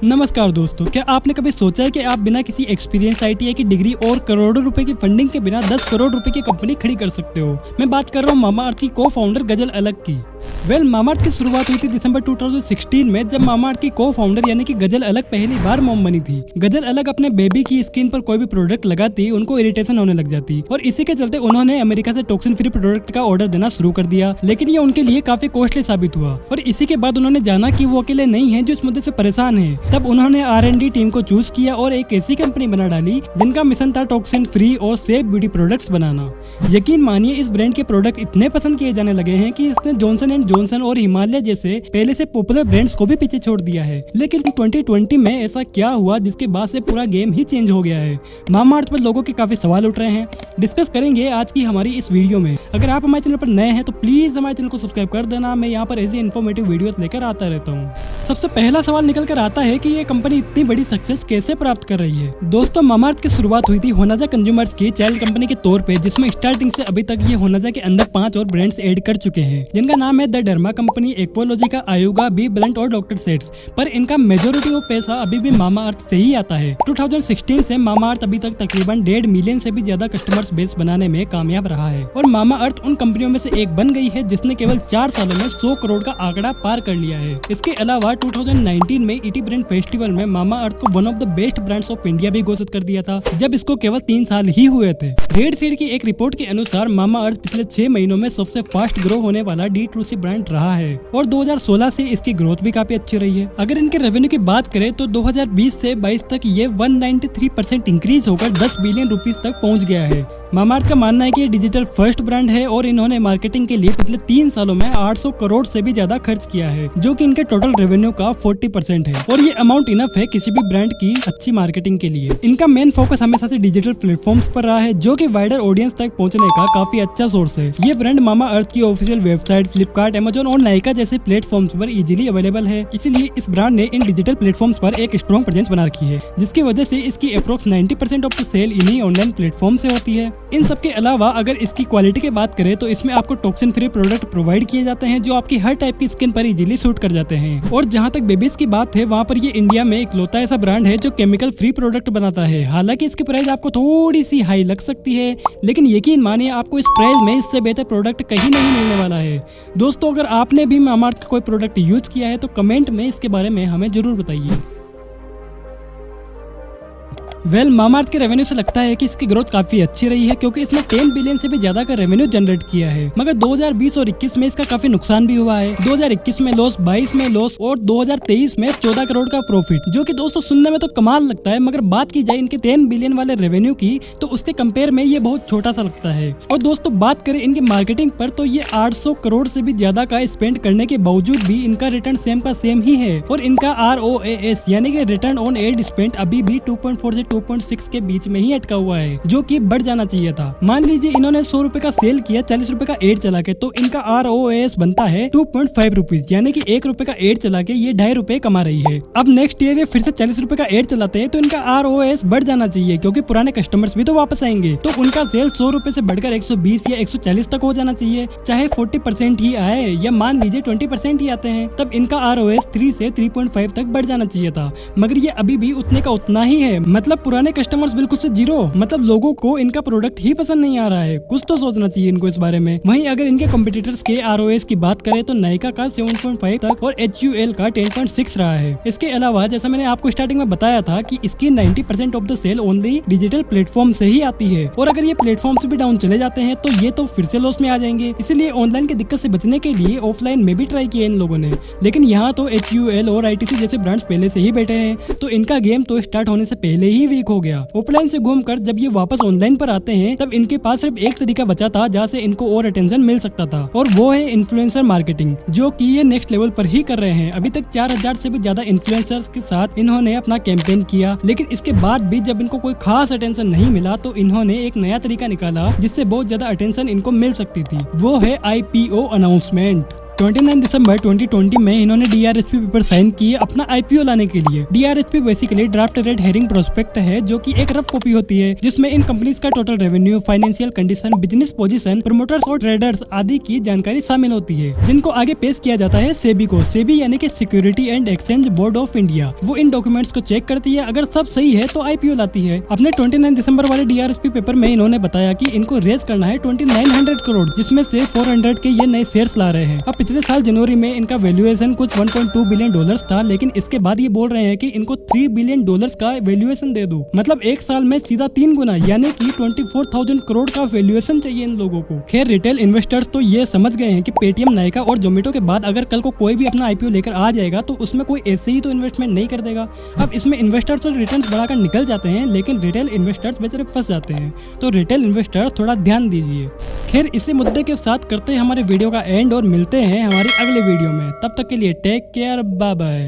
नमस्कार दोस्तों, क्या आपने कभी सोचा है कि आप बिना किसी एक्सपीरियंस ITI की डिग्री और करोड़ों रुपए की फंडिंग के बिना 10 करोड़ रुपए की कंपनी खड़ी कर सकते हो। मैं बात कर रहा हूँ मामा अर्थ की को फाउंडर गजल अलग की। मामा अर्थ की शुरुआत हुई थी दिसंबर 2016 में, जब मामा अर्थ की को फाउंडर यानी कि गजल अलग पहली बार मॉम बनी थी। गजल अलग अपने बेबी की स्किन पर कोई भी प्रोडक्ट लगाती उनको इरिटेशन होने लग जाती और इसी के चलते उन्होंने अमेरिका से टॉक्सिन फ्री प्रोडक्ट का ऑर्डर देना शुरू कर दिया, लेकिन ये उनके लिए काफी कॉस्टली साबित हुआ। और इसी के बाद उन्होंने जाना कि वो अकेले नहीं है जो इस मुद्दे से परेशान है। तब उन्होंने R&D टीम को चूज किया और एक ऐसी कंपनी बना डाली जिनका मिशन था टॉक्सिन फ्री और सेफ ब्यूटी प्रोडक्ट्स बनाना। यकीन मानिए, इस ब्रांड के प्रोडक्ट इतने पसंद किए जाने लगे हैं कि इसने जॉनसन एंड जॉनसन और हिमालय जैसे पहले से पॉपुलर ब्रांड्स को भी पीछे छोड़ दिया है। लेकिन 2020 में ऐसा क्या हुआ जिसके बाद से पूरा गेम ही चेंज हो गया है। मामा अर्थ पर लोगों के काफी सवाल उठ रहे हैं, डिस्कस करेंगे आज की हमारी इस वीडियो में। अगर आप हमारे चैनल पर नए हैं तो प्लीज हमारे चैनल को सब्सक्राइब कर देना। मैं यहाँ पर ऐसी इन्फॉर्मेटिव वीडियोस लेकर आता रहता हूँ। सबसे पहला सवाल निकल कर आता है कि ये कंपनी इतनी बड़ी सक्सेस कैसे प्राप्त कर रही है। दोस्तों, मामा अर्थ की शुरुआत हुई थी होनाजा कंज्यूमर्स की चाइल्ड कंपनी के तौर पे, जिसमें स्टार्टिंग से अभी तक ये होनाजा के अंदर 5 और ब्रांड्स ऐड कर चुके हैं, जिनका नाम है the derma company, Aqualogica, Ayuga, B blunt और डॉक्टर सेट्स। पर इनका मेजोरिटी ऑफ पैसा अभी भी मामा अर्थ से ही आता है। 2016 से मामा अर्थ अभी तक तकरीबन 1.5 मिलियन से भी ज्यादा कस्टमर्स बेस बनाने में कामयाब रहा है और मामा अर्थ उन कंपनियों में से एक बन गई है जिसने केवल 4 सालों में 100 करोड़ का आंकड़ा पार कर लिया है। इसके अलावा 2019 में ET ब्रांड फेस्टिवल में मामा अर्थ को one of the best brands of India भी घोषित कर दिया था, जब इसको केवल 3 साल ही हुए थे। रेड सीड की एक रिपोर्ट के अनुसार मामा अर्थ पिछले 6 महीनों में सबसे फास्ट ग्रो होने वाला D2C ब्रांड रहा है और 2016 से इसकी ग्रोथ भी काफी अच्छी रही है। अगर इनके रेवेन्यू की बात करें तो 2020 से 22 तक ये 193% इंक्रीज होकर 10 बिलियन रुपीस तक पहुंच गया है। मामा अर्थ का मानना है कि ये डिजिटल फर्स्ट ब्रांड है और इन्होंने मार्केटिंग के लिए पिछले 3 सालों में 800 करोड़ से भी ज्यादा खर्च किया है, जो कि इनके टोटल रेवेन्यू का 40% है और ये अमाउंट इनफ है किसी भी ब्रांड की अच्छी मार्केटिंग के लिए। इनका मेन फोकस हमेशा से डिजिटल प्लेटफॉर्म्स पर रहा है, जो कि वाइडर ऑडियंस तक पहुंचने का काफी अच्छा सोर्स है। ये ब्रांड मामा अर्थ की ऑफिशियल वेबसाइट, फ्लिपकार्ट, अमेजोन और नायका जैसे प्लेटफॉर्म्स पर इजीली अवेलेबल है। इसलिए इस ब्रांड ने इन डिजिटल प्लेटफॉर्म्स पर एक स्ट्रॉन्ग प्रेजेंस बना रखी है, जिसकी वजह से इसकी अप्रोक्स 90% ऑफ द सेल इन्हीं ऑनलाइन प्लेटफॉर्म से होती है। इन सबके अलावा अगर इसकी क्वालिटी की बात करें तो इसमें आपको टॉक्सिन फ्री प्रोडक्ट प्रोवाइड किए जाते हैं, जो आपकी हर टाइप की स्किन पर इजीली सूट कर जाते हैं। और जहां तक बेबीज की बात है, वहां पर ये इंडिया में इकलौता ऐसा ब्रांड है जो केमिकल फ्री प्रोडक्ट बनाता है। हालांकि इसकी प्राइस आपको थोड़ी सी हाई लग सकती है, लेकिन यकीन मानिए आपको इस प्राइस में इससे बेहतर प्रोडक्ट कहीं नहीं मिलने वाला है। दोस्तों, अगर आपने भी मामा अर्थ का कोई प्रोडक्ट यूज किया है तो कमेंट में इसके बारे में हमें जरूर बताइए। मामा अर्थ के रेवेन्यू से लगता है कि इसकी ग्रोथ काफी अच्छी रही है, क्योंकि इसने 10 बिलियन से भी ज्यादा का रेवेन्यू जनरेट किया है। मगर 2020 और 21 में इसका काफी नुकसान भी हुआ है। 2021 में लॉस, 22 में लॉस और 2023 में 14 करोड़ का प्रॉफिट, जो कि दोस्तों सुनने में तो कमाल लगता है, मगर बात की जाए इनके 10 बिलियन वाले रेवेन्यू की तो उसके कंपेयर में ये बहुत छोटा सा लगता है। और दोस्तों, बात करें इनकी मार्केटिंग पर तो ये 800 करोड़ से भी ज्यादा का स्पेंड करने के बावजूद भी इनका रिटर्न सेम का सेम ही है और इनका ROAS यानी कि रिटर्न ऑन एड स्पेंड अभी भी 2.4 से 2.6 के बीच में ही अटका हुआ है, जो कि बढ़ जाना चाहिए था। मान लीजिए इन्होंने 100 रुपए का सेल किया 40 रुपए का एड चला के, तो इनका ROAS बनता है 2.5 रुपीज, यानी कि 1 रुपए का एड चला के ये 2.5 रुपए कमा रही है। अब नेक्स्ट ईयर ये फिर से 40 रुपए का एड चलाते हैं तो इनका ROAS बढ़ जाना चाहिए, क्योंकि पुराने कस्टमर्स भी तो वापस आएंगे। तो उनका सेल 100 रुपए से बढ़कर 120 या 140 तक हो जाना चाहिए, चाहे 40% ही आए या मान लीजिए 20% ही आते हैं, तब इनका ROAS 3 से 3.5 तक बढ़ जाना चाहिए था। मगर ये अभी भी उतने का उतना ही है, मतलब पुराने कस्टमर्स बिल्कुल से जीरो। मतलब लोगों को इनका प्रोडक्ट ही पसंद नहीं आ रहा है। कुछ तो सोचना चाहिए इनको इस बारे में। वहीं अगर इनके कॉम्पिटिटर्स के ROAS की बात करें तो नायका का 7.5 तक और HUL का 10.6 रहा है। इसके अलावा जैसा मैंने आपको स्टार्टिंग में बताया था कि इसकी 90% of the sale only digital platform से ही आती है, और अगर ये प्लेटफॉर्म से भी डाउन चले जाते हैं तो ये तो फिर से लॉस में आ जाएंगे। इसलिए ऑनलाइन की दिक्कत से बचने के लिए ऑफलाइन में भी ट्राई किया इन लोगों ने, लेकिन यहाँ तो HUL और ITC जैसे ब्रांड्स पहले से ही बैठे हैं, तो इनका गेम तो स्टार्ट होने से पहले ही वीक हो गया। ऑफलाइन से घूमकर जब ये वापस ऑनलाइन पर आते हैं तब इनके पास सिर्फ एक तरीका बचा था जहाँ से इनको और अटेंशन मिल सकता था, और वो है इन्फ्लुएंसर मार्केटिंग, जो कि ये नेक्स्ट लेवल पर ही कर रहे हैं। अभी तक 4000 से भी ज्यादा इन्फ्लुएंसर्स के साथ इन्होंने अपना कैंपेन किया, लेकिन इसके बाद भी जब इनको कोई खास अटेंशन नहीं मिला तो इन्होंने एक नया तरीका निकाला जिससे बहुत ज्यादा अटेंशन इनको मिल सकती थी। वो है IPO अनाउंसमेंट। 29 दिसंबर 2020 में इन्होंने DRHP पेपर साइन किए अपना IPO लाने के लिए। DRHP basically draft red herring prospect है, जो कि एक रफ कॉपी होती है जिसमें इन कंपनीज का total revenue, financial condition, business position, promoters और ट्रेडर्स आदि की जानकारी शामिल होती है, जिनको आगे पेश किया जाता है सेबी को। सेबी यानी कि security and exchange board of India. वो इन डॉक्यूमेंट्स को चेक करती है, अगर सब सही है तो IPO लाती है। अपने 29 दिसंबर वाले DRHP पेपर में इन्होंने बताया कि इनको रेज करना है 2900 करोड़, जिसमें से 400 के ये नए शेयर्स ला रहे हैं। अब पिछले साल जनवरी में इनका वैल्यूएशन कुछ 1.2 बिलियन डॉलर्स था, लेकिन इसके बाद ये बोल रहे हैं कि इनको 3 बिलियन डॉलर्स का वैल्यूएशन दे दो। मतलब एक साल में सीधा 3 गुना यानी कि 24,000 करोड़ का वैल्यूएशन चाहिए इन लोगों को। खैर रिटेल इन्वेस्टर्स तो ये समझ गए हैं कि पेटीएम, नायका और जोमेटो के बाद अगर कल को कोई भी अपना IPO लेकर आ जाएगा तो उसमें कोई ऐसे ही तो इन्वेस्टमेंट नहीं कर देगा। अब इसमें इन्वेस्टर्स और रिटर्न्स बढ़ाकर निकल जाते हैं, लेकिन रिटेल इन्वेस्टर्स बेचारे फंस जाते हैं। तो रिटेल इन्वेस्टर थोड़ा ध्यान दीजिए। खैर इसी मुद्दे के साथ करते हैं हमारे वीडियो का एंड और मिलते हैं हमारी अगले वीडियो में। तब तक के लिए टेक केयर, बाय बाय।